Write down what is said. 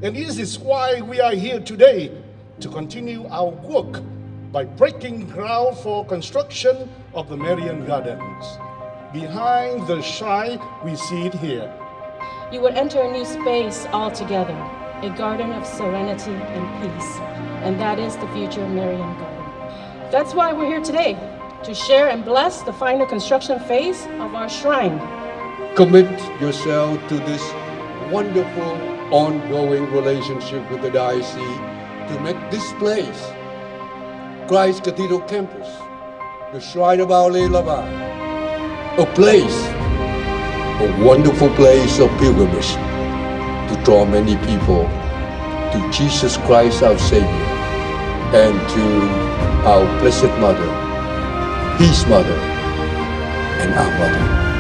And this is why we are here today to continue our work by breaking ground for construction of the Marian Gardens. Behind the shrine, we see it here. You would enter a new space altogether, a garden of serenity and peace. And that is the future Marian Garden. That's why we're here today, to share and bless the final construction phase of our shrine. Commit yourself to this wonderful ongoing relationship with the diocese to make this place, Christ Cathedral Campus, the Shrine of Our Lady of Vang, a place, a wonderful place of pilgrimage to draw many people to Jesus Christ our Savior and to our Blessed Mother, His Mother, and our Mother.